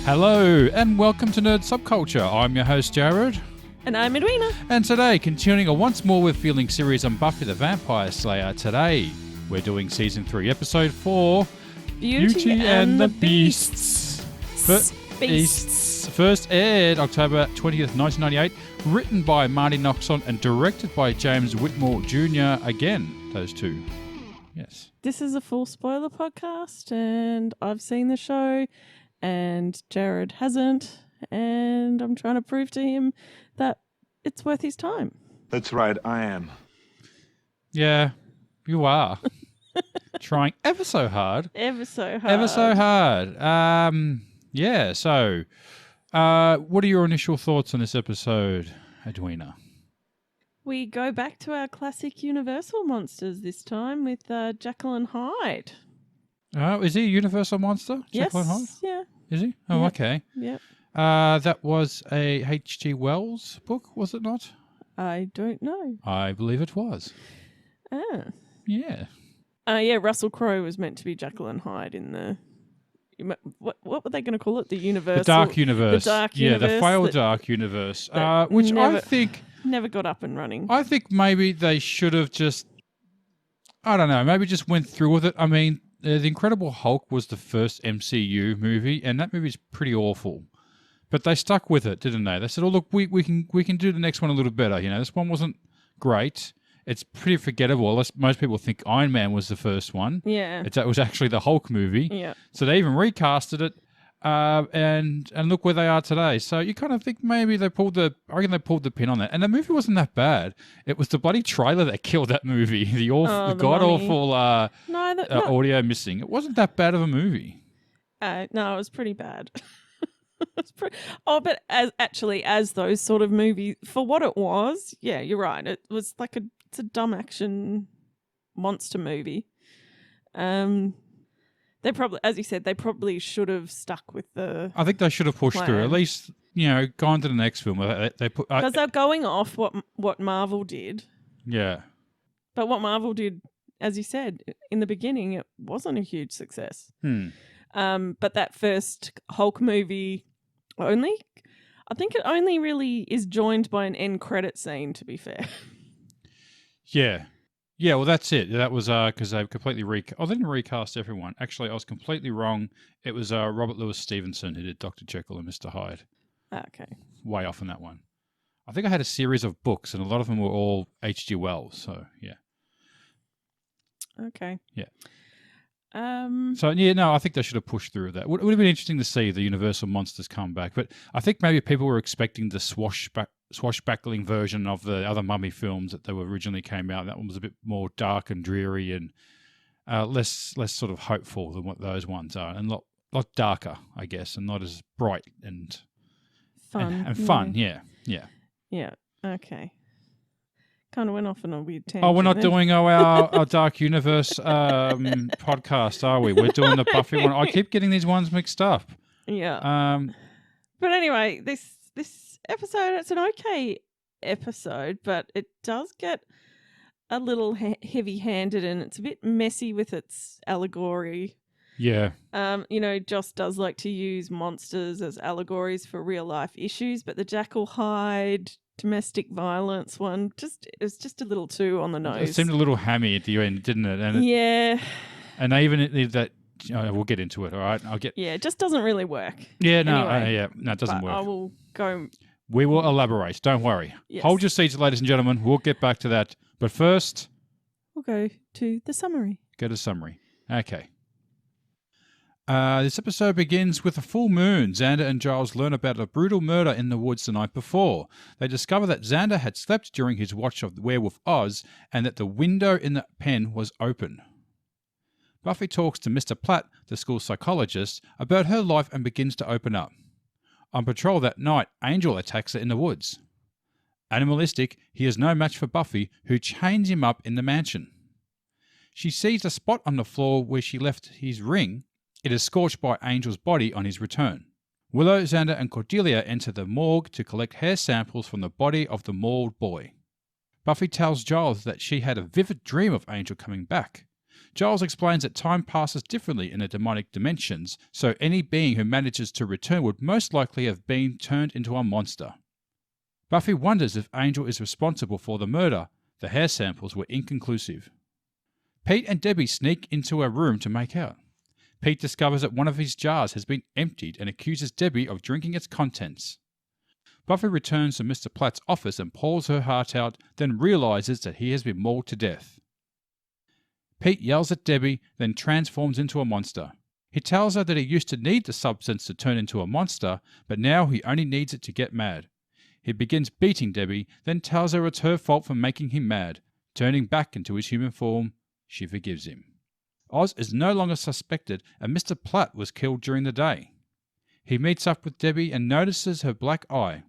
Hello and welcome to Nerd Subculture. I'm your host Jared. And I'm Edwina. And today, continuing a once more with feeling series on Buffy the Vampire Slayer, today we're doing Season 3, Episode 4, Beauty and the Beasts. Beasts. First aired October 20th, 1998, written by Marty Noxon and directed by James Whitmore Jr. Again, those two. Yes. This is a full spoiler podcast and I've seen the show and Jared hasn't, and I'm trying to prove to him that it's worth his time. That's right, I am. Yeah, you are. Trying ever so hard. Ever so hard. Ever so hard. Yeah, so what are your initial thoughts on this episode, Edwina? We go back to our classic Universal monsters this time with Jekyll and Hyde. Oh, is he a Universal monster? Yes. Jekyll and Hyde? Yeah. Is he? Oh, Yep. okay. Yep. That was a H.G. Wells book, was it not? I don't know. I believe it was. Ah. Yeah. Yeah, Russell Crowe was meant to be Jekyll and Hyde in the... What were they going to call it? The Universal... The Dark Universe. The Dark Yeah, Universe. the failed Dark Universe. Which I think... Never got up and running. I think maybe they should have just... I don't know, maybe just went through with it. I mean, The Incredible Hulk was the first MCU movie, and that movie's pretty awful. But they stuck with it, didn't they? They said, "Oh, look, we can do the next one a little better." You know, this one wasn't great. It's pretty forgettable. Most people think Iron Man was the first one. Yeah. It was actually the Hulk movie. Yeah. So they even recasted it, and look where they are today. So you kind of think maybe I reckon they pulled the pin on that. And the movie wasn't that bad. It was the bloody trailer that killed that movie. The god-awful audio missing. It wasn't that bad of a movie. No, it was pretty bad. But as those sort of movies, for what it was, yeah, you're right. It was like it's a dumb action monster movie. They probably, as you said, they probably should have stuck with the... I think they should have pushed through. At least, gone to the next film. Because they're going off what Marvel did. Yeah. But what Marvel did, as you said, in the beginning, it wasn't a huge success. But that first Hulk movie I think it only really is joined by an end credit scene, to be fair. Yeah. Yeah, well, that's it. That was because they completely they didn't recast everyone. Actually, I was completely wrong. It was Robert Louis Stevenson who did Dr. Jekyll and Mr. Hyde. Okay. Way off on that one. I think I had a series of books, and a lot of them were all H.G. Wells, so yeah. Okay. Yeah. I think they should have pushed through that. It would have been interesting to see the Universal monsters come back, but I think maybe people were expecting the swashbuckling version of the other Mummy films that they originally came out. That one was a bit more dark and dreary and less sort of hopeful than what those ones are, and a lot darker, I guess, and not as bright and fun. And fun, yeah. Yeah. Okay. Kind of went off on a weird tangent. Oh, we're not doing our Dark Universe podcast, are we? We're doing the Buffy one. I keep getting these ones mixed up. Yeah. But anyway, this episode, it's an okay episode, but it does get a little heavy-handed and it's a bit messy with its allegory. Yeah. Joss does like to use monsters as allegories for real-life issues, but the Jekyll Hyde domestic violence one it was just a little too on the nose. It seemed a little hammy at the end, didn't it? And they even did that. We'll get into it. All right, it just doesn't really work. Yeah, no, anyway, no, it doesn't work. I will go. We will elaborate. Don't worry. Yes. Hold your seats, ladies and gentlemen. We'll get back to that. But first, we'll go to the summary. Go to summary. Okay. This episode begins with a full moon. Xander and Giles learn about a brutal murder in the woods the night before. They discover that Xander had slept during his watch of Werewolf Oz and that the window in the pen was open. Buffy talks to Mr. Platt, the school psychologist, about her life and begins to open up. On patrol that night, Angel attacks her in the woods. Animalistic, he is no match for Buffy, who chains him up in the mansion. She sees a spot on the floor where she left his ring. It is scorched by Angel's body on his return. Willow, Xander and Cordelia enter the morgue to collect hair samples from the body of the mauled boy. Buffy tells Giles that she had a vivid dream of Angel coming back. Giles explains that time passes differently in the demonic dimensions, so any being who manages to return would most likely have been turned into a monster. Buffy wonders if Angel is responsible for the murder. The hair samples were inconclusive. Pete and Debbie sneak into a room to make out. Pete discovers that one of his jars has been emptied and accuses Debbie of drinking its contents. Buffy returns to Mr. Platt's office and pours her heart out, then realizes that he has been mauled to death. Pete yells at Debbie, then transforms into a monster. He tells her that he used to need the substance to turn into a monster, but now he only needs it to get mad. He begins beating Debbie, then tells her it's her fault for making him mad. Turning back into his human form, she forgives him. Oz is no longer suspected, and Mr. Platt was killed during the day. He meets up with Debbie and notices her black eye.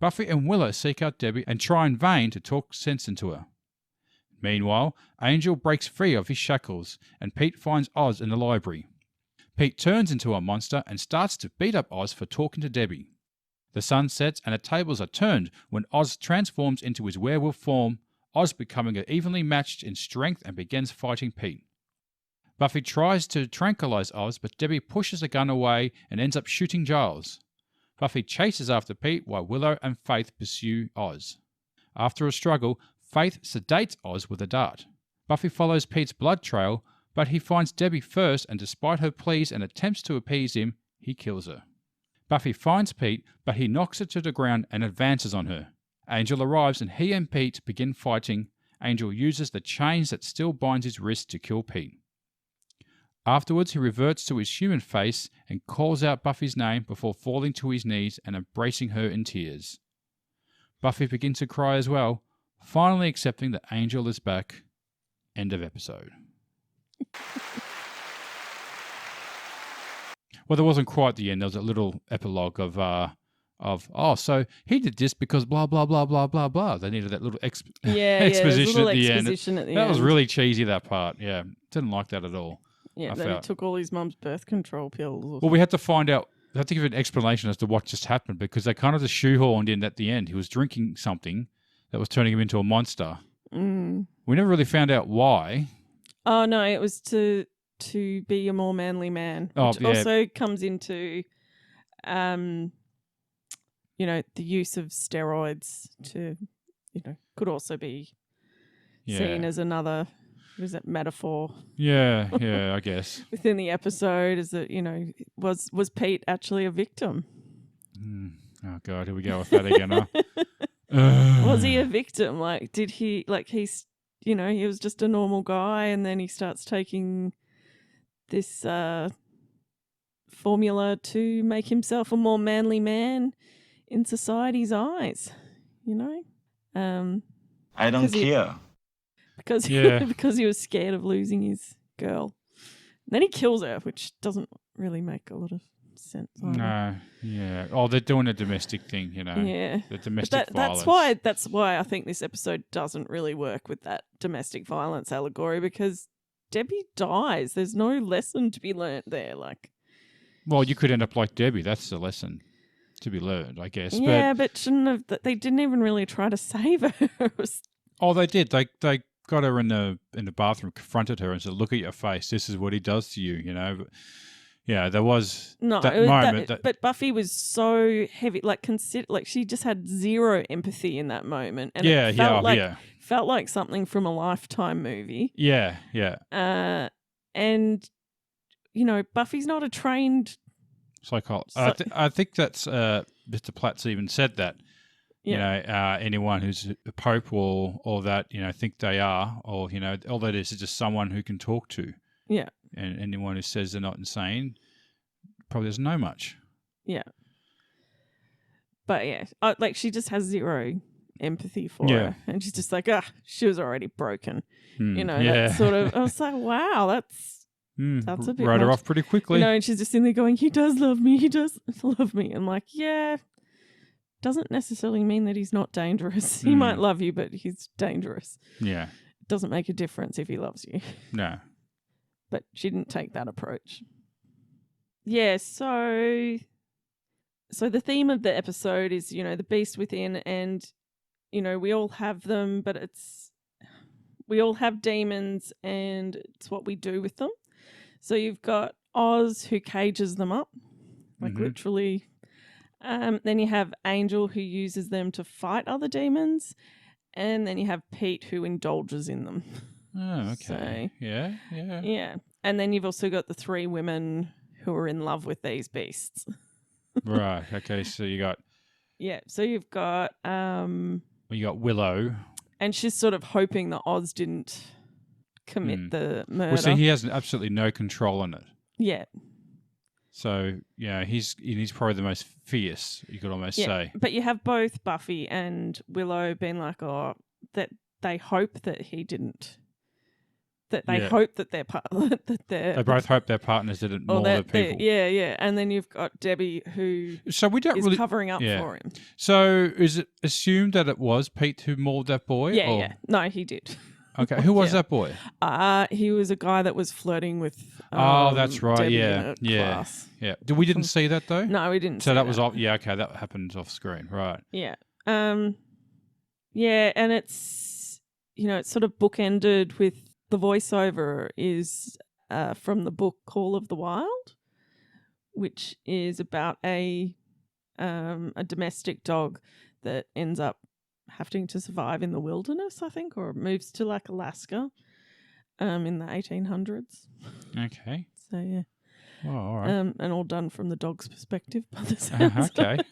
Buffy and Willow seek out Debbie and try in vain to talk sense into her. Meanwhile, Angel breaks free of his shackles, and Pete finds Oz in the library. Pete turns into a monster and starts to beat up Oz for talking to Debbie. The sun sets and the tables are turned when Oz transforms into his werewolf form, Oz becoming evenly matched in strength and begins fighting Pete. Buffy tries to tranquilize Oz, but Debbie pushes the gun away and ends up shooting Giles. Buffy chases after Pete while Willow and Faith pursue Oz. After a struggle, Faith sedates Oz with a dart. Buffy follows Pete's blood trail, but he finds Debbie first, and despite her pleas and attempts to appease him, he kills her. Buffy finds Pete, but he knocks her to the ground and advances on her. Angel arrives and he and Pete begin fighting. Angel uses the chains that still binds his wrist to kill Pete. Afterwards, he reverts to his human face and calls out Buffy's name before falling to his knees and embracing her in tears. Buffy begins to cry as well, finally accepting that Angel is back. End of episode. Well, there wasn't quite the end. There was a little epilogue of so he did this because blah, blah, blah, blah, blah, blah. They needed that little exposition at the end. That was really cheesy, that part. Yeah, didn't like that at all. Yeah, then he took all his mum's birth control pills. Well, we had to find out, we had to give an explanation as to what just happened because they kind of just shoehorned in at the end. He was drinking something that was turning him into a monster. Mm. We never really found out why. Oh, no, it was to be a more manly man, which also comes into, the use of steroids to, could also be seen as another, metaphor? Yeah, I guess. Within the episode, is that, was Pete actually a victim? Oh, God, here we go with that again, huh? Was he a victim? Did he, he was just a normal guy and then he starts taking this formula to make himself a more manly man in society's eyes, I don't care. Because he was scared of losing his girl. And then he kills her, which doesn't really make a lot of sense. No, yeah. Oh, they're doing a domestic thing, Yeah. The domestic violence. That's why I think this episode doesn't really work with that domestic violence allegory, because Debbie dies. There's no lesson to be learnt there. Well, you could end up like Debbie. That's the lesson to be learned, I guess. Yeah, but shouldn't have. They didn't even really try to save her. Oh, they did. They got her in the bathroom, confronted her, and said, "Look at your face. This is what he does to you." But yeah, there was moment. But Buffy was so heavy. She just had zero empathy in that moment, and it felt like something from a Lifetime movie. Yeah. And Buffy's not a trained psychologist. I think that's Mr. Platt's even said that. Yeah. Anyone who's a pope or that, think they are, or, all that is just someone who can talk to. Yeah. And anyone who says they're not insane probably doesn't know much. Yeah. But yeah, she just has zero empathy for her. And she's just like, she was already broken. That sort of, I was like, wow, that's a bit wrote her off pretty quickly. And she's just in there going, he does love me. He does love me. And doesn't necessarily mean that he's not dangerous. He might love you, but he's dangerous. Yeah. It doesn't make a difference if he loves you. No. But she didn't take that approach. Yeah, so the theme of the episode is, the beast within, and, we all have them, but we all have demons, and it's what we do with them. So you've got Oz, who cages them up, like literally. Then you have Angel, who uses them to fight other demons. And then you have Pete, who indulges in them. Oh, okay. So, yeah. And then you've also got the 3 women who are in love with these beasts. Right. Okay. So you got... Yeah. So you've got... you got Willow. And she's sort of hoping that Oz didn't commit the murder. Well, see, he has absolutely no control on it. Yeah. So, yeah, he's probably the most fierce, you could almost say. But you have both Buffy and Willow being like, that they hope that he didn't. That they hope that they both hope their partners didn't maul the people. Yeah. And then you've got Debbie, who is covering up for him. So is it assumed that it was Pete who mauled that boy? Yeah. No, he did. Okay, who was that boy? He was a guy that was flirting with. That's right. Debbie Yeah. Class. We didn't see that though. No, we didn't. So that was off. Yeah. Okay, that happened off screen. Right. Yeah. Yeah, and it's it's sort of bookended with the voiceover is from the book Call of the Wild, which is about a domestic dog that ends up having to survive in the wilderness, I think, or moves to like Alaska in the 1800s. Okay. So, yeah. Oh, all right. And all done from the dog's perspective by the sounds okay. of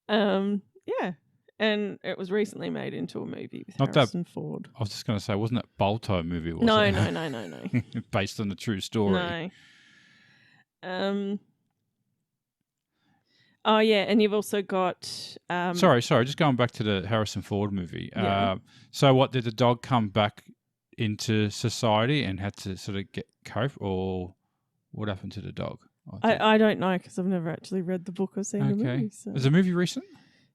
it. Yeah. And it was recently made into a movie with Harrison Ford. I was just going to say, wasn't that Balto movie? No. Based on the true story. No. Oh, yeah, and you've also got... Sorry, just going back to the Harrison Ford movie. Yeah. So what, did the dog come back into society and had to sort of cope, or what happened to the dog? I don't know, because I've never actually read the book or seen the movie. So. Was the movie recent?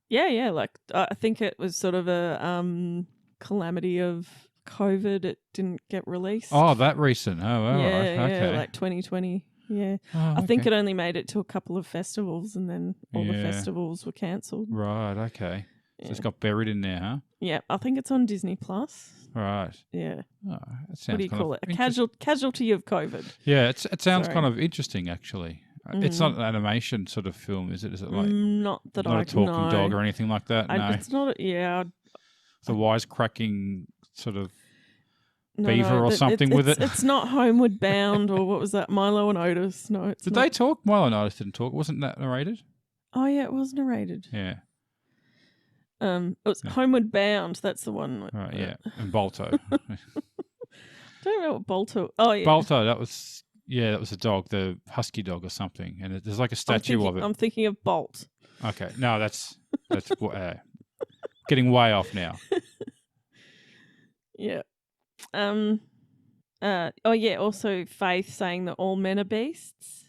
Yeah, like I think it was sort of a calamity of COVID. It didn't get released. Oh, that recent. Oh, all right. Okay. Yeah, like 2020. Yeah. Oh, I think it only made it to a couple of festivals, and then all the festivals were cancelled. Right, okay. Yeah. So it's got buried in there, huh? Yeah, I think it's on Disney Plus. Right. Yeah. Oh, that sounds what do you call it? A casualty of COVID. Yeah, it sounds kind of interesting, actually. It's not an animation sort of film, is it? Is it like not a talking dog or anything like that? No, it's not. It's a wisecracking sort of beaver or something with it. It's not Homeward Bound or what was that? Milo and Otis. No, it's Did not. they talk? Milo and Otis didn't talk. Wasn't that narrated? Oh yeah, it was narrated. Yeah. It was Homeward Bound. That's the one. Right. Yeah, and Balto. I don't know what Balto. Oh yeah, Balto. That was a dog, the husky dog or something, and there's like a statue of it. I'm thinking of Bolt. Okay, no, that's getting way off now. Yeah. Also Faith saying that all men are beasts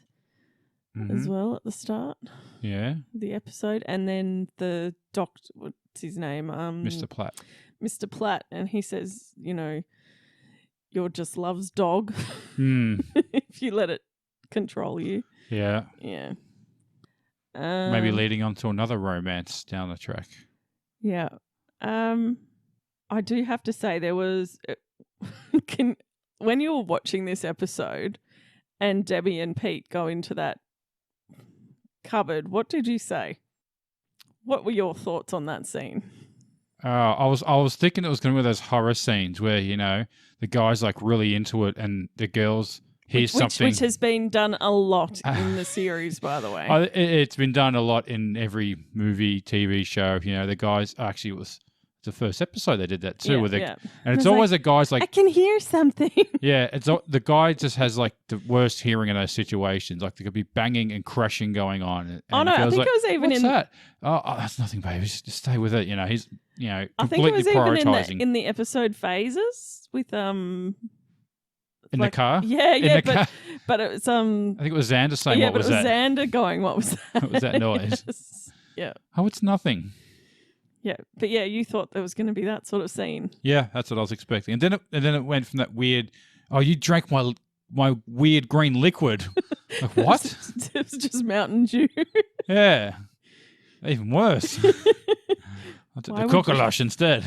as well at the start. Yeah. Of the episode. And then the doctor, what's his name? Mr. Platt. Mr. Platt, and he says, you're just love's dog if you let it control you. Yeah. Yeah. Maybe leading on to another romance down the track. Yeah. I do have to say there was when you were watching this episode and Debbie and Pete go into that cupboard, what did you say? What were your thoughts on that scene? I was thinking it was going to be those horror scenes where, the guy's like really into it and the girls hear something. Which has been done a lot in the series, by the way. It's been done a lot in every movie, TV show. The guys, actually it was the first episode they did that too. And it's always a guy's like, I can hear something. Yeah, the guy just has like the worst hearing in those situations. Like there could be banging and crashing going on. And I think it was even What's that? Oh, that's nothing, baby. Just stay with it. He's I think it was even in the episode phases with in the car. Yeah, but it was I think it was Xander saying what was that? Yeah, but it was Xander going, what was that? What was that noise? Yes. Yeah. Oh, it's nothing. Yeah, but you thought there was going to be that sort of scene. Yeah, that's what I was expecting, and then it went from that weird. Oh, you drank my weird green liquid. Like, what? It was just Mountain Dew. Yeah, even worse. I took the cockalosh instead.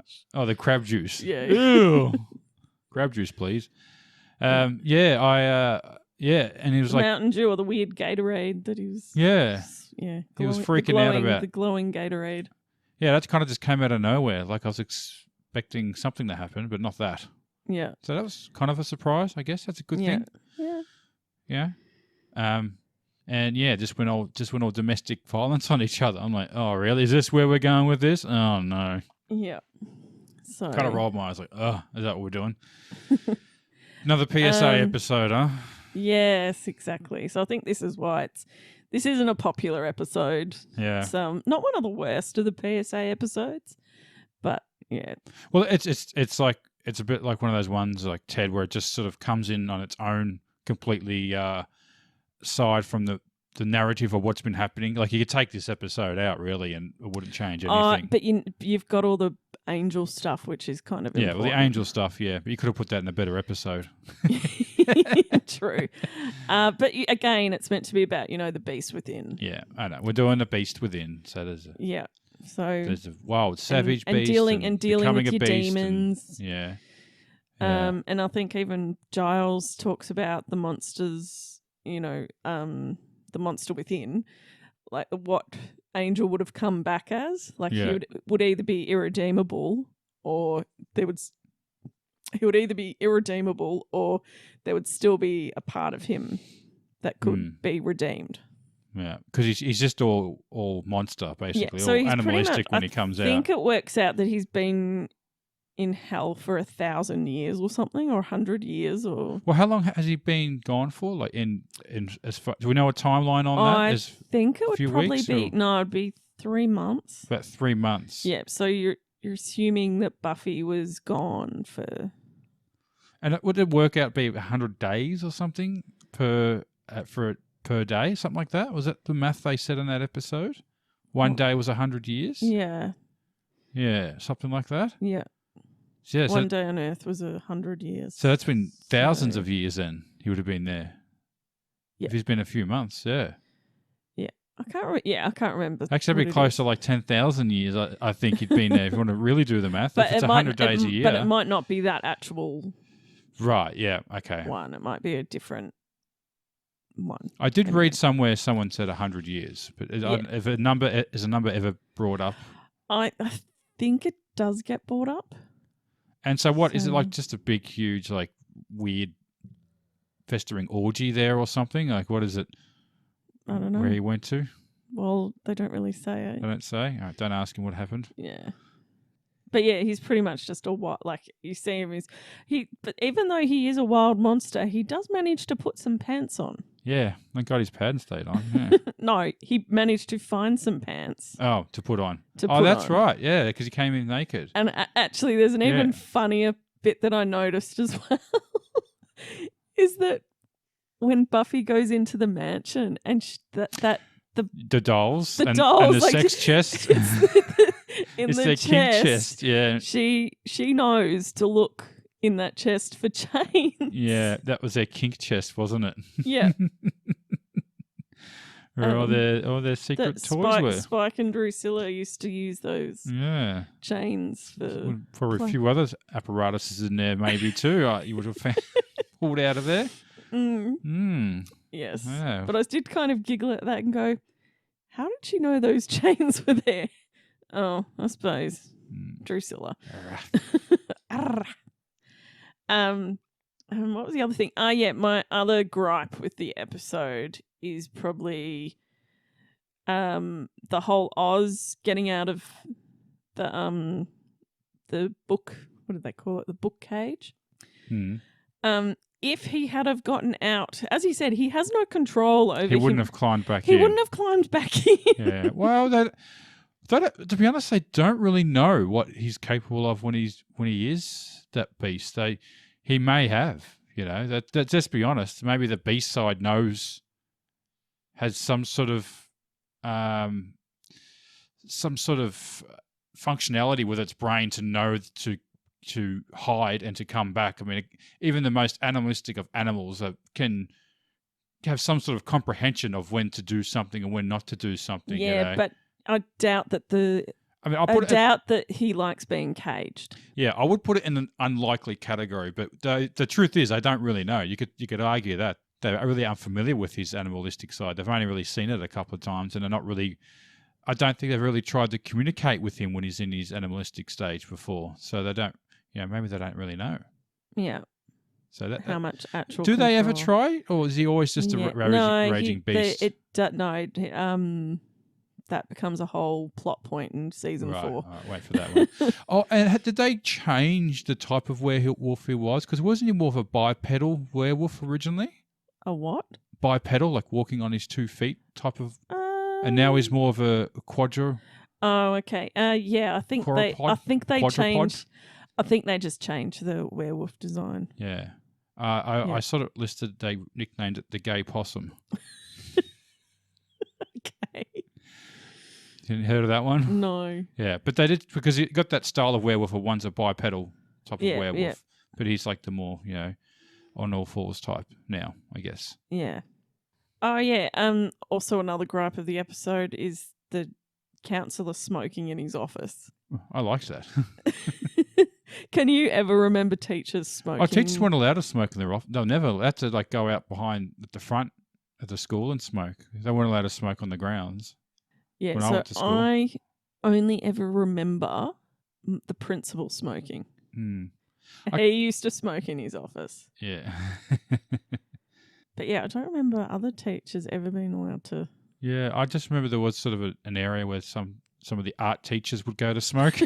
gosh. Oh, the crab juice. Yeah. Ew. Crab juice, please. And he was The like, Mountain Dew or the weird Gatorade that he was. yeah. Yeah. He was freaking out about. The glowing Gatorade. Yeah, that kind of just came out of nowhere. Like I was expecting something to happen, but not that. Yeah. So that was kind of a surprise, I guess. That's a good thing. Yeah. Yeah. And yeah, just went all domestic violence on each other. I'm like, oh really? Is this where we're going with this? Oh no. Yeah. So Kind of rolled my eyes like, oh, is that what we're doing? Another PSA episode, huh? Yes, exactly. So I think this is why this isn't a popular episode. Yeah. It's not one of the worst of the PSA episodes, but yeah. Well, it's like it's a bit like one of those ones like Ted where it just sort of comes in on its own completely side from the narrative of what's been happening. Like you could take this episode out really and it wouldn't change anything. But you've got all the angel stuff, which is kind of important. Well, the angel stuff, yeah. But you could have put that in a better episode. True. But again, it's meant to be about, the beast within. Yeah, I know. We're doing the beast within. So there's there's a wild savage beast. And dealing with your demons. And I think even Giles talks about the monsters, the monster within, like what Angel would have come back as. Like he would either be irredeemable or he would either be irredeemable or there would still be a part of him that could be redeemed. Yeah, because he's just all monster, basically, so all he's animalistic when he comes out. I think it works out that he's been in hell for 1,000 years or something, or 100 years, or. Well, how long has he been gone for? Like in as far, do we know a timeline on that? I think it would probably be it'd be 3 months. About 3 months. Yeah, so you're assuming that Buffy was gone for. And would it work out be 100 days or something per day, something like that? Was that the math they said in that episode? One day was 100 years. Yeah. Yeah, something like that. Yeah. Yeah, One day on Earth was 100 years. So that's been thousands of years then he would have been there. Yeah. If he's been a few months, yeah. Yeah. I can't remember. Actually, that'd be close to like 10,000 years, I think he'd been there if you want to really do the math. But if it's 100 days a year. But it might not be that actual right, yeah, okay. one. It might be a different one. I did read somewhere someone said 100 years, but if a number ever brought up? I think it does get brought up. And so what, is it like just a big, huge, like weird festering orgy there or something? Like what is it? I don't know. Where he went to? Well, they don't really say it. They don't say? All right, don't ask him what happened. Yeah. But yeah, he's pretty much just a wild, like you see him, but even though he is a wild monster, he does manage to put some pants on. Yeah, thank God his pants stayed on. Yeah. No, he managed to find some pants. Oh, to put on. That's right. Yeah, because he came in naked. And actually, there's an even funnier bit that I noticed as well, is that when Buffy goes into the mansion and the dolls and the like, sex chest. It's the their kink chest, yeah. She knows to look in that chest for chains. Yeah, that was their kink chest, wasn't it? Yeah. Where all their secret toys were. Spike and Drusilla used to use those chains for... Probably a few other apparatuses in there maybe too you would have found pulled out of there. Yes. Yeah. But I did kind of giggle at that and go, how did she know those chains were there? Oh, I suppose. Drusilla. What was the other thing? My other gripe with the episode is probably the whole Oz getting out of the book, what did they call it? The book cage. If he had have gotten out, as he said, he has no control over. He wouldn't have climbed back in. He wouldn't have climbed back in. Yeah. Well, to be honest, they don't really know what he's capable of when he is that beast. He may have, that let's be honest. Maybe the beast side has some sort of functionality with its brain to know to hide and to come back. I mean, even the most animalistic of animals can have some sort of comprehension of when to do something and when not to do something. Yeah, but I doubt that I mean, I'll I put it. doubt that he likes being caged. Yeah, I would put it in an unlikely category, but the truth is, I don't really know. You could argue that they really aren't familiar with his animalistic side. They've only really seen it a couple of times, and they're not really. I don't think they've really tried to communicate with him when he's in his animalistic stage before. So they don't. Maybe they don't really know. Yeah. So how much actual? Do they ever control. try, or is he always just a raging beast? That becomes a whole plot point in season 4. All right, wait for that one. Oh, and did they change the type of werewolf he was? Because wasn't he more of a bipedal werewolf originally? A what? Bipedal, like walking on his 2 feet type of. And now he's more of a quadra. Oh, okay. Yeah, I think they changed. I think they just changed the werewolf design. Yeah. I sort of listed. They nicknamed it the gay possum. Okay. You heard of that one? No. Yeah, but they did because it got that style of werewolf. Or one's a bipedal type of werewolf, yeah. But he's like the more on all fours type now, I guess. Yeah. Oh yeah. Also, another gripe of the episode is the counsellor smoking in his office. I liked that. Can you ever remember teachers smoking? Oh, teachers weren't allowed to smoke in their office. They were never allowed to go out behind at the front at the school and smoke. They weren't allowed to smoke on the grounds. Yeah, when so I went to school. I only ever remember the principal smoking. He used to smoke in his office. Yeah. But yeah, I don't remember other teachers ever being allowed to. Yeah, I just remember there was sort of an area where some of the art teachers would go to smoke.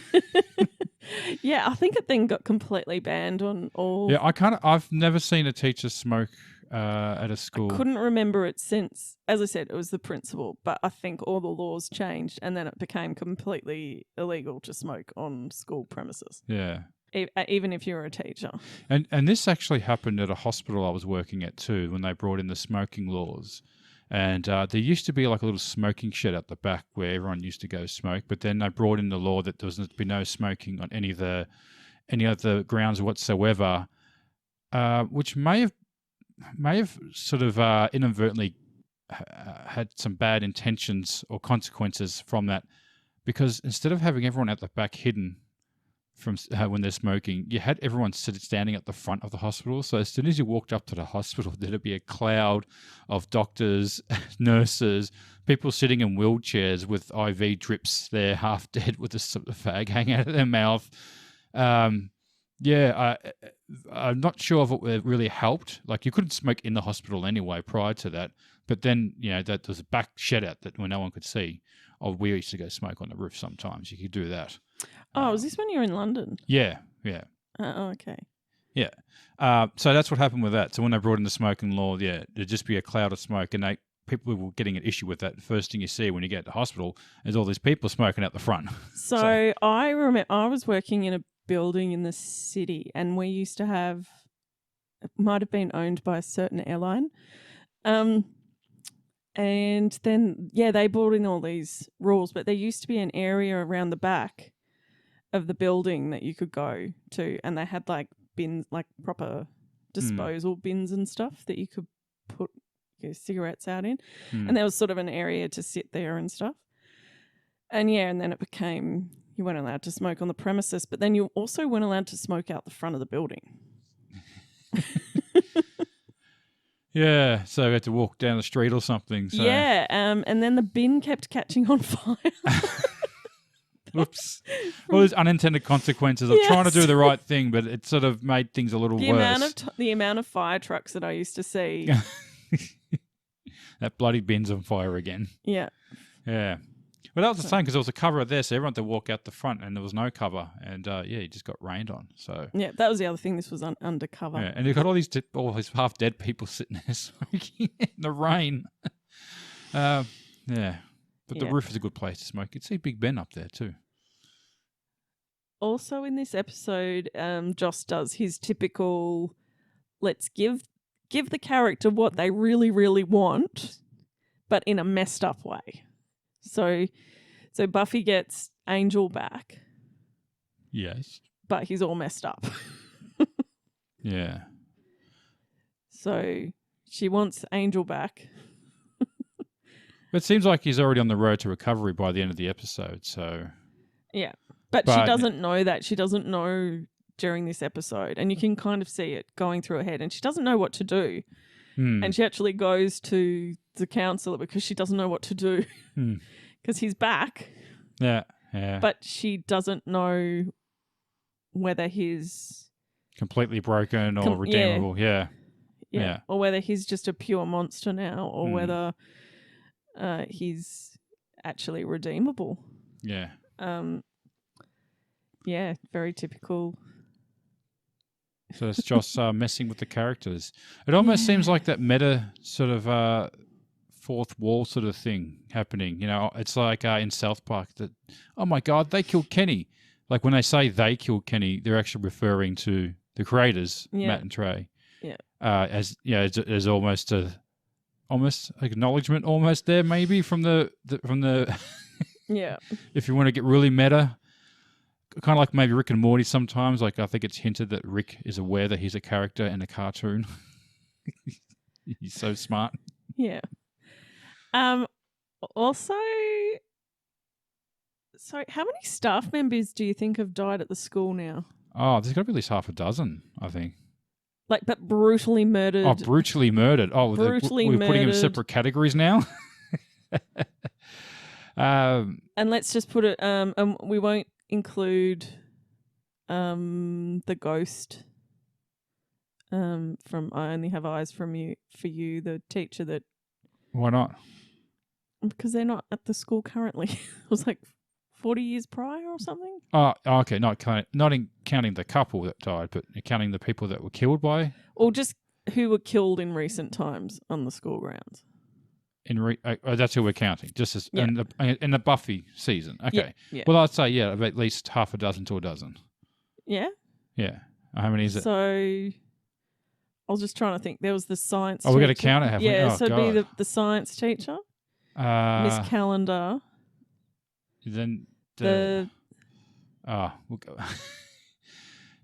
Yeah, I think it then got completely banned on all. Yeah, I've never seen a teacher smoke at a school. I couldn't remember it since, as I said, it was the principal, but I think all the laws changed and then it became completely illegal to smoke on school premises. Yeah. Even if you're a teacher. And this actually happened at a hospital I was working at too, when they brought in the smoking laws. And there used to be like a little smoking shed at the back where everyone used to go smoke, but then they brought in the law that there was to be no smoking on any other grounds whatsoever, which may have sort of inadvertently had some bad intentions or consequences from that, because instead of having everyone at the back hidden from when they're smoking, you had everyone standing at the front of the hospital. So as soon as you walked up to the hospital, there'd be a cloud of doctors, nurses, people sitting in wheelchairs with IV drips there, half dead with a fag hanging out of their mouth. I'm not sure if it really helped. Like, you couldn't smoke in the hospital anyway prior to that. But then, that there's a back shed out that where no one could see. Oh, we used to go smoke on the roof sometimes. You could do that. Oh, was this when you were in London? Yeah. Okay. Yeah. So that's what happened with that. So when they brought in the smoking law, there'd just be a cloud of smoke, and people were getting an issue with that. The first thing you see when you get to the hospital is all these people smoking out the front. So I remember I was working in a building in the city, and we used to have, it might have been owned by a certain airline. And then, they brought in all these rules, but there used to be an area around the back of the building that you could go to, and they had like bins, like proper disposal bins and stuff that you could put your cigarettes out in. And there was sort of an area to sit there and stuff. And and then it became, you weren't allowed to smoke on the premises, but then you also weren't allowed to smoke out the front of the building. Yeah, so we had to walk down the street or something. So. Yeah, and then the bin kept catching on fire. Oops. All these unintended consequences of trying to do the right thing, but it sort of made things a little worse. The amount of fire trucks that I used to see. That bloody bin's on fire again. Yeah. Yeah. Well, that was the same because there was a cover there, so everyone had to walk out the front, and there was no cover, and you just got rained on. So yeah, that was the other thing. This was undercover. Yeah, and you've got all these half dead people sitting there smoking in the rain. But the roof is a good place to smoke. You'd see Big Ben up there too. Also, in this episode, Joss does his typical, let's give the character what they really, really want, but in a messed up way. So Buffy gets Angel back. Yes. But he's all messed up. Yeah. So she wants Angel back. But it seems like he's already on the road to recovery by the end of the episode, so... Yeah. But she doesn't know that. She doesn't know during this episode. And you can kind of see it going through her head. And she doesn't know what to do. And she actually goes to the counselor because she doesn't know what to do. Because he's back. Yeah. Yeah. But she doesn't know whether he's completely broken or redeemable. Yeah. Or whether he's just a pure monster now, or whether he's actually redeemable. Yeah. Yeah, very typical. So it's just messing with the characters. It almost seems like that meta sort of fourth wall sort of thing happening. You know, it's like in South Park that, oh my God, they killed Kenny. Like when they say they killed Kenny, they're actually referring to the creators, Matt and Trey. Yeah. As there's almost acknowledgement almost there maybe from the yeah. If you want to get really meta, kind of like maybe Rick and Morty sometimes. Like I think it's hinted that Rick is aware that he's a character in a cartoon. He's so smart. Yeah. Also, so how many staff members do you think have died at the school now? Oh, there's got to be at least half a dozen, I think. Like, but brutally murdered. Oh, brutally murdered. Oh, we're putting them in separate categories now. And let's just put it. We won't include the ghost. From I Only Have Eyes for you, the teacher that. Why not? Because they're not at the school currently. It was like 40 years prior or something. Oh, okay. Not counting the couple that died, but counting the people that were killed by. Or just who were killed in recent times on the school grounds. That's who we're counting. Just as in the Buffy season. Okay. Yeah. Well, I'd say at least half a dozen to a dozen. Yeah. Yeah. How many is it? So I was just trying to think. There was the science. Oh, we got to count it, have we? Yeah. Oh, so God. it'd be the science teacher, Miss Calendar. Then we'll go.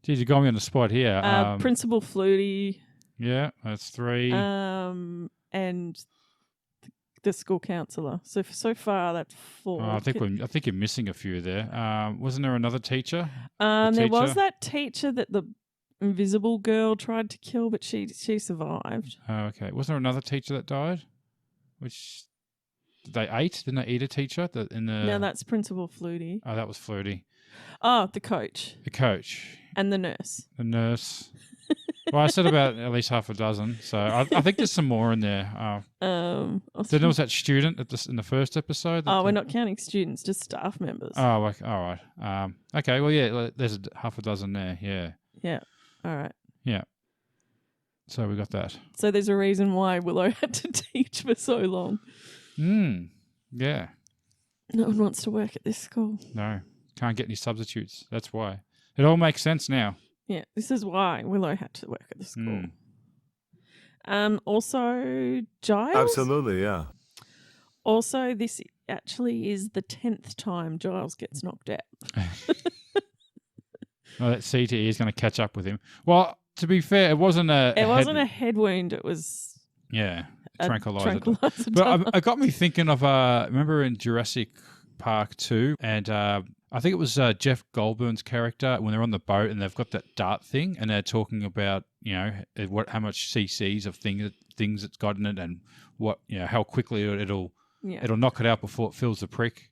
Geez, you got me on the spot here. Principal Flutie. Yeah, that's 3. And the school counsellor. So far that's 4. I think you're missing a few there. Wasn't there another teacher? There was that teacher that the invisible girl tried to kill, but she survived. Oh, okay. Wasn't there another teacher that died? Which they ate? Didn't they eat a teacher? No, that's Principal Flutie. Oh, that was Flutie. Oh, the coach. The coach. And the nurse. The nurse. Well, I said about at least half a dozen, so I think there's some more in there. Then there was that student in the first episode. We're not counting students, just staff members. Oh, okay, all right. Okay, well, yeah, there's half a dozen there, yeah. Yeah, all right. Yeah. So we got that. So there's a reason why Willow had to teach for so long. Yeah. No one wants to work at this school. No, can't get any substitutes. That's why. It all makes sense now. Yeah, this is why Willow had to work at the school. Also, Giles? Absolutely, yeah. Also, this actually is the 10th time Giles gets knocked out. Well, that CTE is going to catch up with him. Well, to be fair, it wasn't a head wound. It was a tranquilizer. But it got me thinking of remember in Jurassic Park 2, and I think it was Jeff Goldblum's character when they're on the boat and they've got that dart thing and they're talking about how much CCs of things it's got in it and what how quickly it'll knock it out before it fills the prick.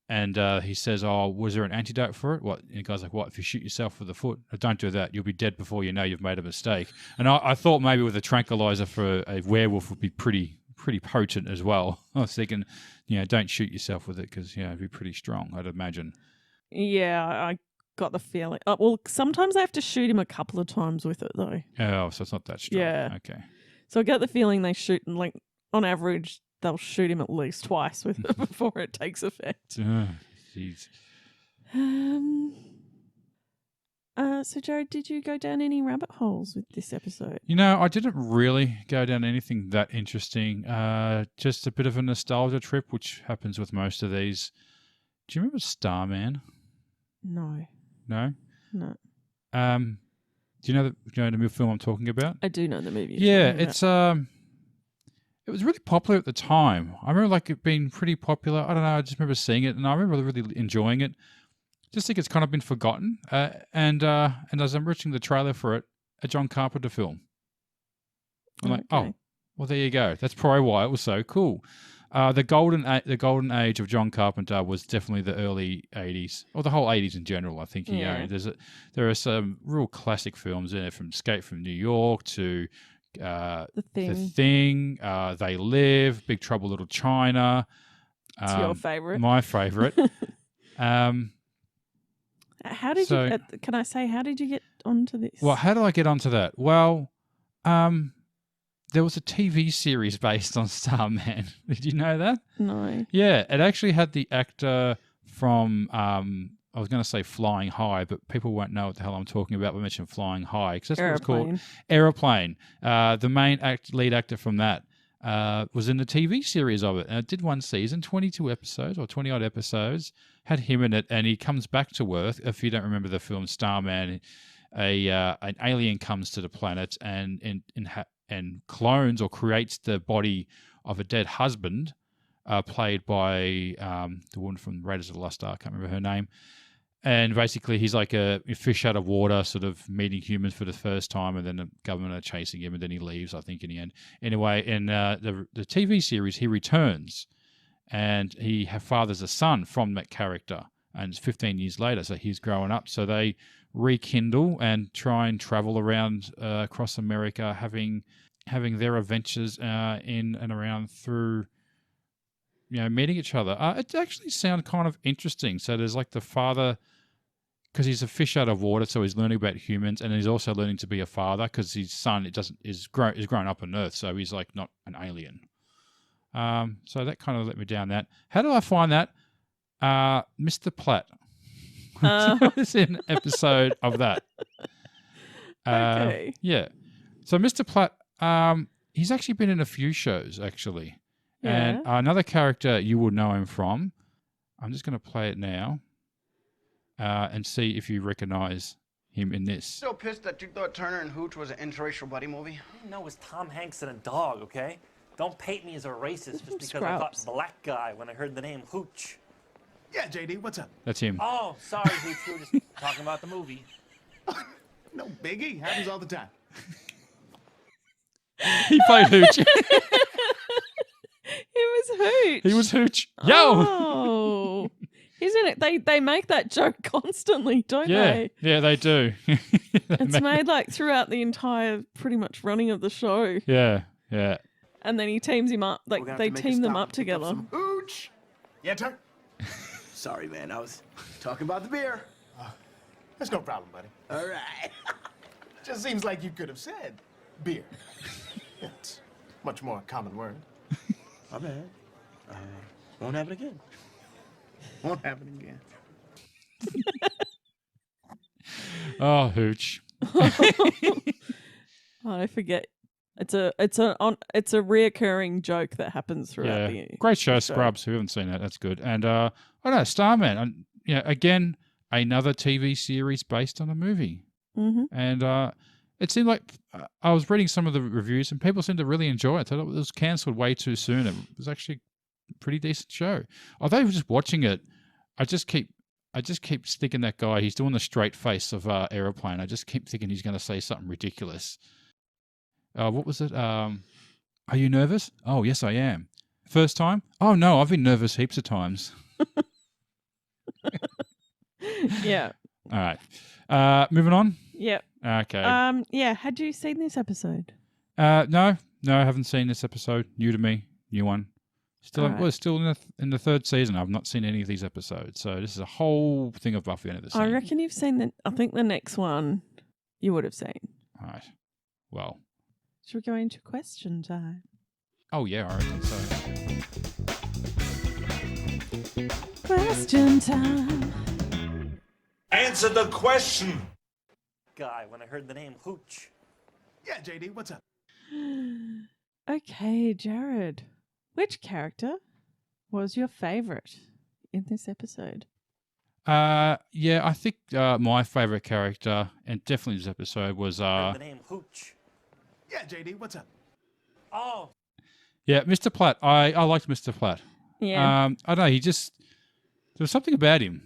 And he says, "Oh, was there an antidote for it?" What? And the guy's like, "What? If you shoot yourself with the foot, don't do that. You'll be dead before you know you've made a mistake." And I thought maybe with a tranquilizer for a werewolf would be pretty potent as well. I was thinking, don't shoot yourself with it because it'd be pretty strong, I'd imagine. Yeah, I got the feeling. Well, sometimes they have to shoot him a couple of times with it though. Oh, so it's not that strong. Yeah. Okay. So I get the feeling they shoot, like on average, they'll shoot him at least twice with it before it takes effect. Jeez. So, Jared, did you go down any rabbit holes with this episode? I didn't really go down anything that interesting. Just a bit of a nostalgia trip, which happens with most of these. Do you remember Starman? No. No? No. Do you know the film I'm talking about? I do know the movie. Yeah, it's it was really popular at the time. I remember it being pretty popular. I don't know, I just remember seeing it and I remember really enjoying it. just think it's kind of been forgotten. And as I'm watching the trailer for it, a John Carpenter film. I'm like, oh, well, there you go. That's probably why it was so cool. The golden age of John Carpenter was definitely the early 80s, or the whole 80s in general, I think. There are some real classic films in it, from Escape from New York to The Thing, They Live, Big Trouble Little China. It's your favourite. My favourite. How did you? Can I say, how did you get onto this? Well, how did I get onto that? Well, there was a TV series based on Starman. Did you know that? No. Yeah, it actually had the actor from I was going to say Flying High, but people won't know what the hell I'm talking about. We mentioned Flying High because that's what it's called. Aeroplane. The main lead actor from that was in the TV series of it. And it did one season, 22 episodes or 20-odd episodes, had him in it, and he comes back to Earth. If you don't remember the film Starman, an alien comes to the planet and clones or creates the body of a dead husband, played by the woman from Raiders of the Lost Ark. I can't remember her name. And basically, he's like a fish out of water, sort of meeting humans for the first time, and then the government are chasing him, and then he leaves, I think, in the end. Anyway, in the TV series, he returns, and he fathers a son from that character, and it's 15 years later, so he's growing up. So they rekindle and try and travel around across America, having their adventures in and around through, meeting each other. It actually sounds kind of interesting. So there's like the father, because he's a fish out of water, so he's learning about humans, and he's also learning to be a father because his son is grown up on Earth, so he's like not an alien. So that kind of let me down. That. How did I find that? Mr. Platt was in an episode of that. Okay. Yeah. So Mr. Platt, he's actually been in a few shows actually. Yeah. And another character you will know him from, I'm just going to play it now and see if you recognize him in this. So pissed that you thought Turner and Hooch was an interracial buddy movie? I didn't know it was Tom Hanks and a dog, okay? Don't paint me as a racist just because I thought black guy when I heard the name Hooch. Yeah, JD, what's up? That's him. Oh, sorry, Hooch. We were just talking about the movie. No biggie. Happens all the time. He played Hooch. He was Hooch. Yo! Oh. Isn't it? They make that joke constantly, don't they? Yeah, they do. It's made like throughout the entire pretty much running of the show. Yeah. And then he teams him up. Like they team them up together. Hooch! Yeah, Turner? Sorry, man. I was talking about the beer. That's no problem, buddy. All right. Just seems like you could have said beer. It's much more a common word. My bad. Won't happen again. Won't happen again. Oh, Hooch. I forget. It's a reoccurring joke that happens throughout the great show, Scrubs. Who haven't seen that? That's good. And I don't know, Starman. Again, another TV series based on a movie. Mm-hmm. And it seemed like I was reading some of the reviews, and people seemed to really enjoy it. I thought it was cancelled way too soon. It was actually a pretty decent show. Although just watching it, I just keep thinking that guy. He's doing the straight face of Aeroplane. I just keep thinking he's going to say something ridiculous. What was it? Are you nervous? Oh, yes, I am. First time? Oh, no, I've been nervous heaps of times. Yeah. All right. Moving on? Yep. Okay. Yeah, had you seen this episode? No, I haven't seen this episode. New to me. New one. Still, Right. We're still in the third season. I've not seen any of these episodes. So this is a whole thing of Buffy I've never seen. I reckon you've seen I think the next one you would have seen. All right. Well. Should we go into question time? Oh, yeah, I reckon so. Question time. Answer the question. Guy when I heard the name Hooch. Yeah, JD, what's up? Okay, Jared. Which character was your favourite in this episode? Yeah, I think my favourite character, and definitely this episode, was Heard the name Hooch. Yeah, JD, what's up? Oh. Yeah, Mr. Platt. I liked Mr. Platt. Yeah. I don't know, there was something about him.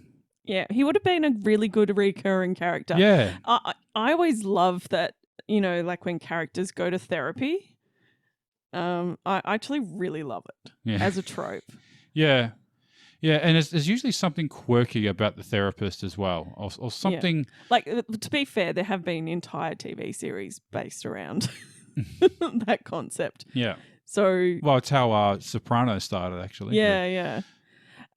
Yeah, he would have been a really good recurring character. Yeah. I always love that, like when characters go to therapy. I actually really love it as a trope. Yeah. Yeah, and there's usually something quirky about the therapist as well, or something. Yeah. Like, to be fair, there have been entire TV series based around that concept. Yeah. So, Well, it's how Sopranos started, actually. yeah.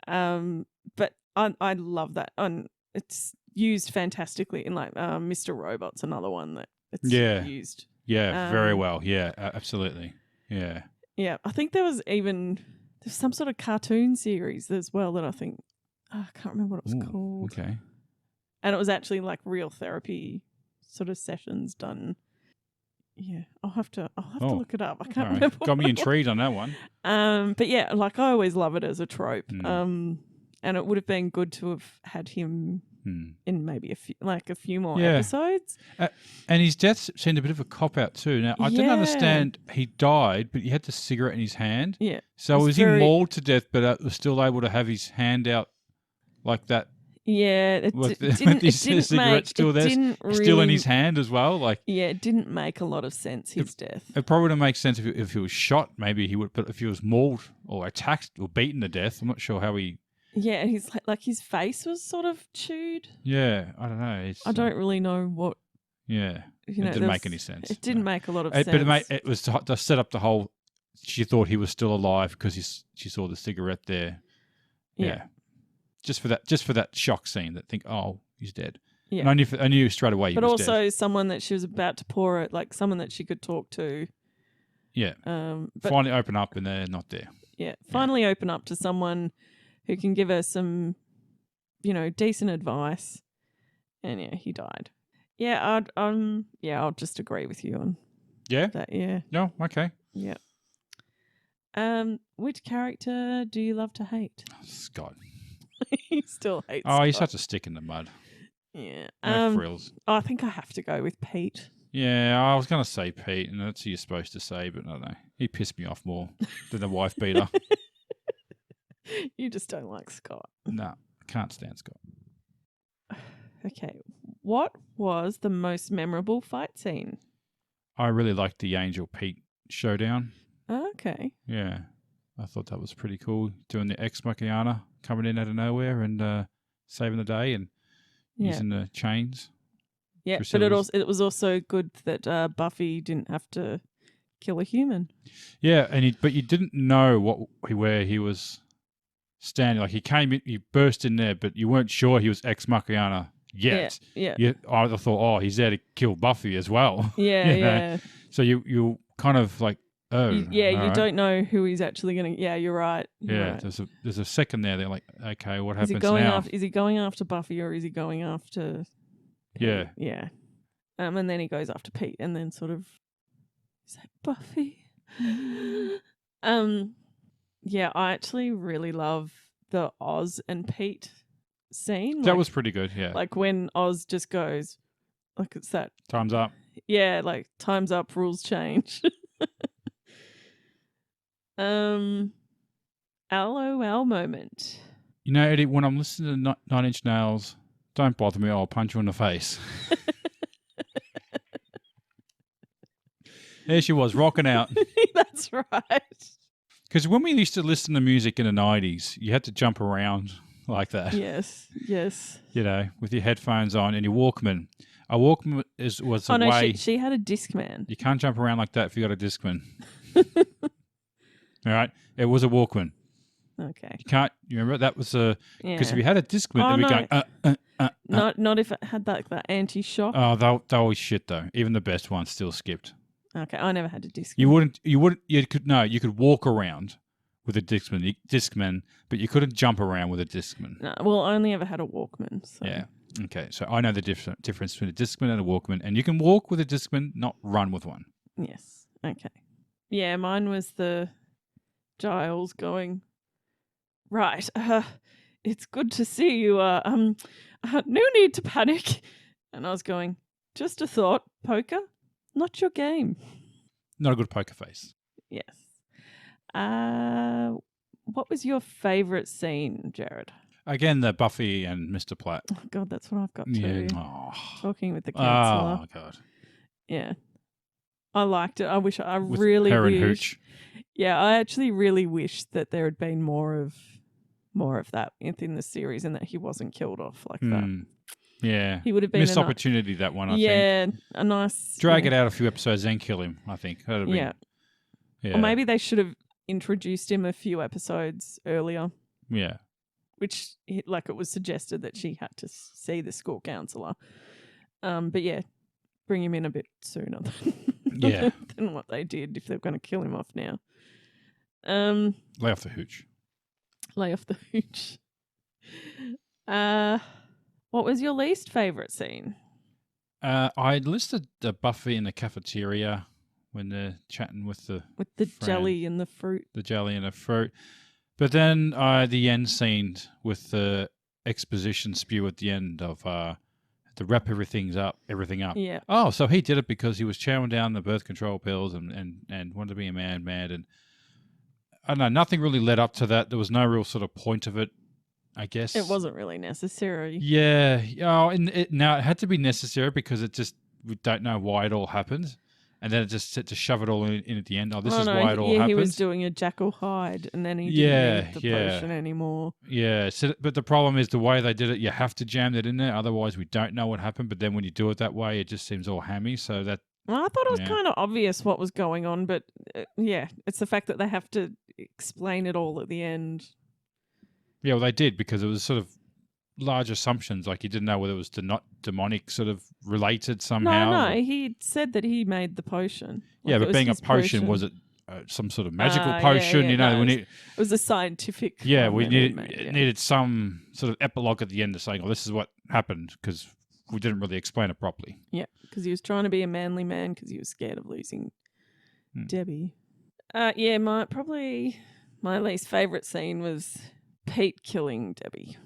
But I love that, and it's used fantastically in like Mr. Robot's another one that it's used. Yeah, very well. Yeah, absolutely. Yeah. Yeah, I think there's some sort of cartoon series as well that I think I can't remember what it was called. Okay. And it was actually like real therapy sort of sessions done. Yeah, I'll have to look it up. I can't remember. Got me intrigued on that one. But yeah, like I always love it as a trope. And it would have been good to have had him in maybe a few more episodes. And his death seemed a bit of a cop out too. Now I didn't understand he died, but he had the cigarette in his hand. Yeah. So was he mauled to death, but was still able to have his hand out like that? Yeah, it didn't cigarette still there, still in his hand as well. Like, yeah, it didn't make a lot of sense. His death. It probably would make sense if he was shot. Maybe he would, but if he was mauled or attacked or beaten to death, I'm not sure how he. Yeah, and he's like his face was sort of chewed. Yeah, I don't know. I don't really know what. Yeah, it didn't make any sense. It didn't make a lot of sense. But it was to set up the whole. She thought he was still alive because she saw the cigarette there. Yeah. Just for that shock scene, that think, oh, he's dead. Yeah, and I knew straight away. But he was also dead. someone that she was about to pour it, like someone that she could talk to. Yeah. Finally open up and they're not there. Yeah. Finally open up to someone who can give her some, decent advice. And yeah, he died. Yeah, I'll just agree with you on that. Yeah. No, okay. Yeah. Which character do you love to hate? Scott. He still hates Scott. Oh, he's such a stick in the mud. Yeah. No frills. I think I have to go with Pete. Yeah, I was going to say Pete, and that's who you're supposed to say, but I don't know. He pissed me off more than the wife beater. You just don't like Scott. No, I can't stand Scott. Okay. What was the most memorable fight scene? I really liked the Angel Pete showdown. Okay. Yeah. I thought that was pretty cool, doing the Ex Machina, coming in out of nowhere and saving the day and using the chains. Yeah, but it was also good that Buffy didn't have to kill a human. Yeah, but you didn't know where he was standing. Like he came in, he burst in there, but you weren't sure he was Ex Machina yet. Yeah. I thought, oh, he's there to kill Buffy as well. Yeah, yeah. So you kind of like. Oh, you don't know who he's actually going to. Yeah, you're right. Right. There's a second there. They're like, okay, what happens now? Is he going after Buffy or is he going after? Pete? Yeah. And then he goes after Pete, and then sort of, is that Buffy? Yeah, I actually really love the Oz and Pete scene. That was pretty good. Yeah. Like when Oz just goes, like it's that time's up. Yeah, like time's up, rules change. LOL moment. You know, Eddie, when I'm listening to Nine Inch Nails, don't bother me, I'll punch you in the face. There she was, rocking out. That's right. Because when we used to listen to music in the 90s, you had to jump around like that. Yes. You know, with your headphones on and your Walkman. A Walkman was a way... she had a Discman. You can't jump around like that if you got a Discman. All right? It was a Walkman. Okay. You remember that was a... Because if you had a Discman, it'd be going... Not if it had that anti-shock. Oh, they always shit though. Even the best ones still skipped. Okay, I never had a Discman. You could walk around with a Discman, but you couldn't jump around with a Discman. No, well, I only ever had a Walkman. So. Yeah. Okay, so I know the difference between a Discman and a Walkman, and you can walk with a Discman, not run with one. Yes. Okay. Yeah, mine was the Giles going, right, it's good to see you. No need to panic. And I was going, just a thought, poker, not your game. Not a good poker face. Yes. What was your favourite scene, Jared? Again, the Buffy and Mr. Platt. Oh, God, that's what I've got too. Yeah. Oh. Talking with the counselor. Oh, God. Yeah. I liked it. I wish I With really her and wish. Hooch. Yeah, I actually really wish that there had been more of that within the series and that he wasn't killed off like that. Yeah. He would have been missed opportunity, that one, I think. Yeah, a nice Drag it out a few episodes and kill him, I think. That'd have been, yeah. Or maybe they should have introduced him a few episodes earlier. Yeah. Which, like, it was suggested that she had to see the school counsellor. But yeah, bring him in a bit sooner than what they did if they're going to kill him off now. Lay off the Hooch. Lay off the Hooch. What was your least favourite scene? I listed the Buffy in the cafeteria when they're chatting with the friend, jelly and the fruit. The jelly and the fruit. But then the end scene with the exposition spew at the end of to wrap everything up. Yeah. Oh, so he did it because he was chowing down the birth control pills and wanted to be a man mad. And I don't know, nothing really led up to that. There was no real sort of point of it, I guess. It wasn't really necessary. Yeah. Oh, now it had to be necessary because we don't know why it all happened. And then it just to shove it all in at the end. Oh, this is why it all happened. He was doing a Jackal hide, and then he didn't need the potion anymore. Yeah, but the problem is the way they did it, you have to jam that in there. Otherwise, we don't know what happened. But then when you do it that way, it just seems all hammy. So that... Well, I thought it was kind of obvious what was going on, but it's the fact that they have to explain it all at the end. Yeah, well, they did because it was sort of large assumptions. Like you didn't know whether it was demonic sort of related somehow. No, he said that he made the potion. Yeah, but being a potion, was it some sort of magical potion? You know, it was a scientific. Yeah, we needed some sort of epilogue at the end of saying, "Oh, this is what happened," because we didn't really explain it properly. Yeah, because he was trying to be a manly man because he was scared of losing Debbie. My least favorite scene was Pete killing Debbie.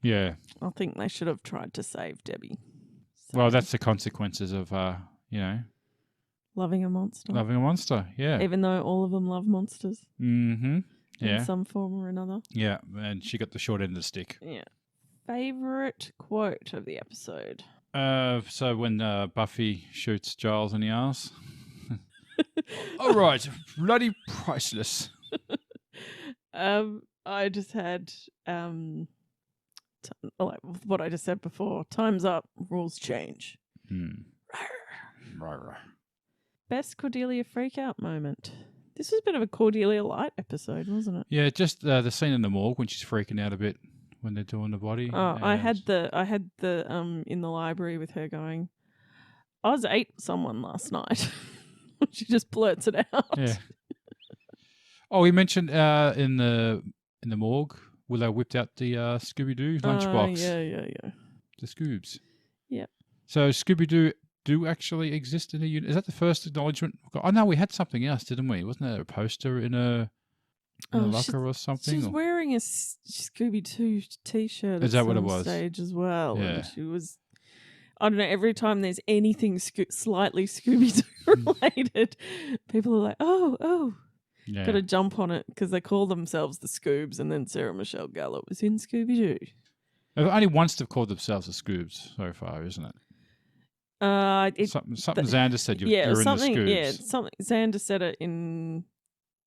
Yeah. I think they should have tried to save Debbie. So, well, that's the consequences of, loving a monster. Loving a monster, yeah. Even though all of them love monsters. Mm-hmm. Yeah. In some form or another. Yeah, and she got the short end of the stick. Yeah. Favorite quote of the episode? So when Buffy shoots Giles in the arse. All right, bloody priceless. I just had... like what I just said before, time's up, rules change. Best Cordelia freakout moment. This was a bit of a Cordelia light episode, wasn't it? Yeah, just the scene in the morgue when she's freaking out a bit when they're doing the body. Oh, I had the in the library with her going, I ate someone last night. She just blurts it out. Yeah. Oh, he mentioned in the morgue. Will they whipped out the Scooby-Doo lunchbox? Yeah. The Scoobs. Yeah. So Scooby-Doo do actually exist in a unit. Is that the first acknowledgement? Oh, no, we had something else, didn't we? Wasn't there a poster in a locker or something? She's wearing a Scooby-Doo t-shirt. Is that what it was? Stage as well. Yeah. And she was... I don't know, every time there's anything slightly Scooby-Doo related, people are like, oh. Yeah. Got to jump on it because they call themselves the Scoobs, and then Sarah Michelle Gellar was in Scooby-Doo. Only once they've called themselves the Scoobs so far, isn't it? Something Xander said you're in the Scoobs. Yeah, something Xander said it in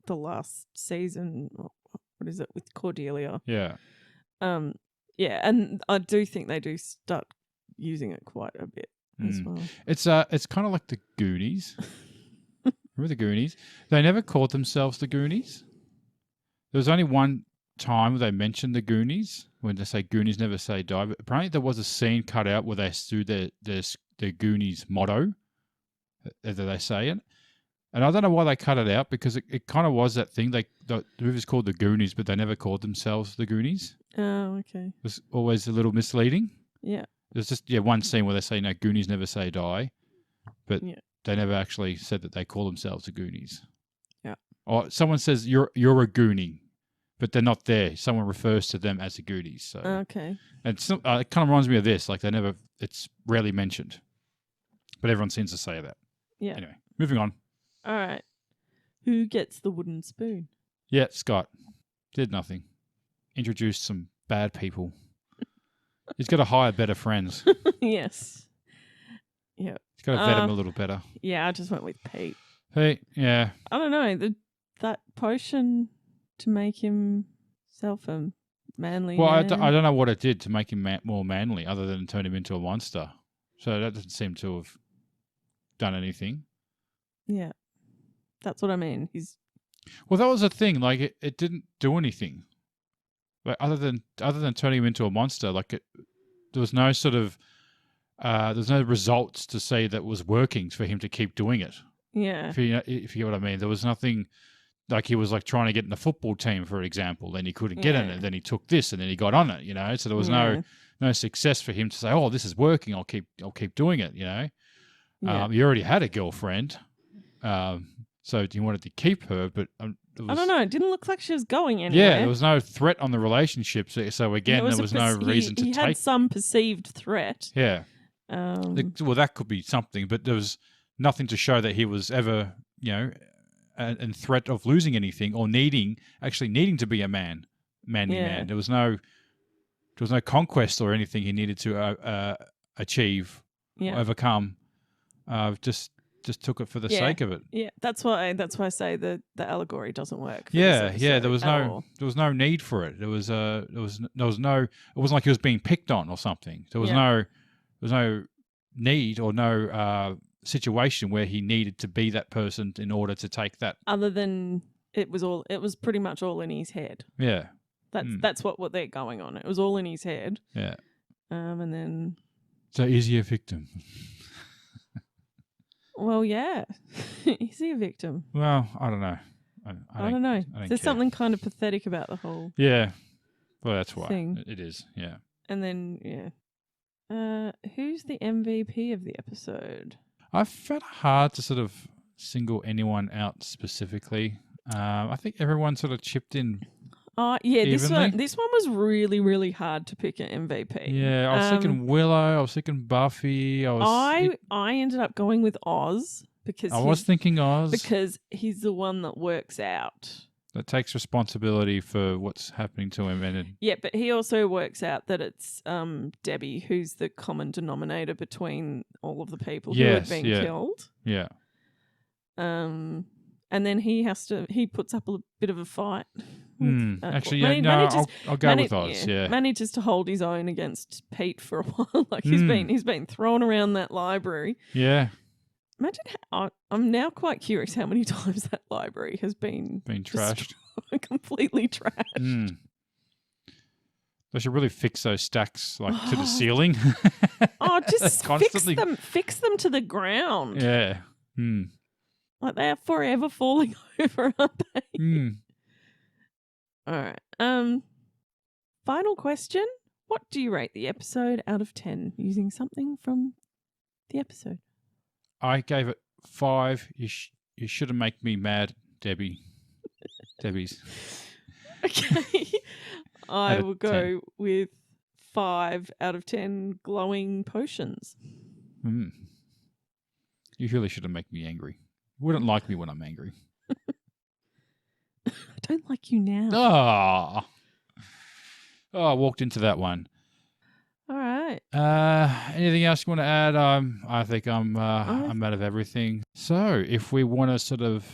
the last season. What is it with Cordelia? Yeah. Yeah, and I do think they do start using it quite a bit as well. It's kind of like the Goonies. Remember the Goonies? They never called themselves the Goonies. There was only one time where they mentioned the Goonies, when they say Goonies never say die. But apparently there was a scene cut out where they do their Goonies motto, as they say it. And I don't know why they cut it out, because it kind of was that thing. The movie's called The Goonies, but they never called themselves the Goonies. Oh, okay. It was always a little misleading. Yeah. There's just one scene where they say, no, Goonies never say die. But they never actually said that they call themselves the Goonies. Yeah. Or someone says, you're a Goonie, but they're not there. Someone refers to them as the Goonies. So. Okay. And it kind of reminds me of this. Like it's rarely mentioned. But everyone seems to say that. Yeah. Anyway, moving on. All right. Who gets the wooden spoon? Yeah, Scott. Did nothing. Introduced some bad people. He's got to hire better friends. Yes. Yeah. He's got to vet him a little better. Yeah, I just went with Pete. Pete, yeah. I don't know. That potion to make himself a manly Well, I man. don't know what it did to make him more manly other than turn him into a monster. So that doesn't seem to have done anything. Yeah. That's what I mean. Well, that was the thing. Like, it didn't do anything. Like, other than turning him into a monster, like there was no sort of there's no results to say that was working for him to keep doing it. Yeah. If you get what I mean, there was nothing. Like, he was like trying to get in the football team, for example, then he couldn't get in it. Then he took this, and then he got on it. So there was no success for him to say, "Oh, this is working. I'll keep doing it." Yeah. You already had a girlfriend, so you wanted to keep her, but I don't know. It didn't look like she was going anywhere. Yeah, there was no threat on the relationship. So again, there was no reason to take. He had some perceived threat. Yeah. Well, that could be something, but there was nothing to show that he was ever, in threat of losing anything or needing to be a manly man. There was no conquest or anything he needed to achieve or overcome. Just took it for the sake of it. Yeah, that's why I say the allegory doesn't work. There was no need for it. It wasn't like he was being picked on or something. There was no need or no situation where he needed to be that person in order to take that. Other than it was pretty much all in his head. Yeah. That's what they're going on. It was all in his head. Yeah. And then. So is he a victim? Well, yeah. Is he a victim? Well, I don't know. I don't know. There's something kind of pathetic about the whole. Yeah. Well, that's why thing. It is. Yeah. And then who's the MVP of the episode? I found it hard to sort of single anyone out specifically. I think everyone sort of chipped in. This one was really, really hard to pick an MVP. Yeah, I was thinking Willow. I was thinking Buffy. I ended up going with Oz because I was thinking Oz because he's the one that works out. That takes responsibility for what's happening to him, but he also works out that it's Debbie who's the common denominator between all of the people who had been killed. Yeah. And then he puts up a bit of a fight. Actually, I'll go with Oz. Yeah, manages to hold his own against Pete for a while. Like he's been thrown around that library. Yeah. Imagine I'm now quite curious how many times that library has been trashed, completely trashed. They should really fix those stacks to the ceiling. Just fix them to the ground. Yeah. Like they are forever falling over, aren't they? All right. Final question. What do you rate the episode out of 10 using something from the episode? I gave it 5. You shouldn't make me mad, Debbie's. Okay. I will go with 5 out of 10 glowing potions. You really shouldn't make me angry. You wouldn't like me when I'm angry. I don't like you now. I walked into that one. All right. Anything else you want to add? I think I'm out of everything. So if we want to sort of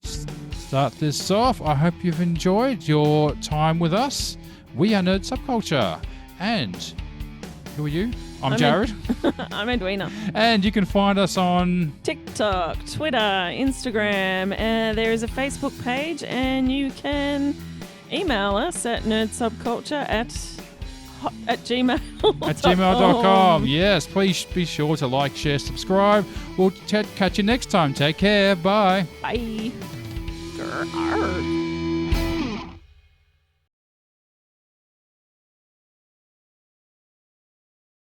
start this off, I hope you've enjoyed your time with us. We are Nerd Subculture. And who are you? I'm Jared. I'm Edwina. And you can find us on TikTok, Twitter, Instagram. There is a Facebook page, and you can email us at nerdsubculture at gmail.com. At gmail.com. Yes, please be sure to like, share, subscribe. We'll catch you next time. Take care. Bye. Bye. Grr.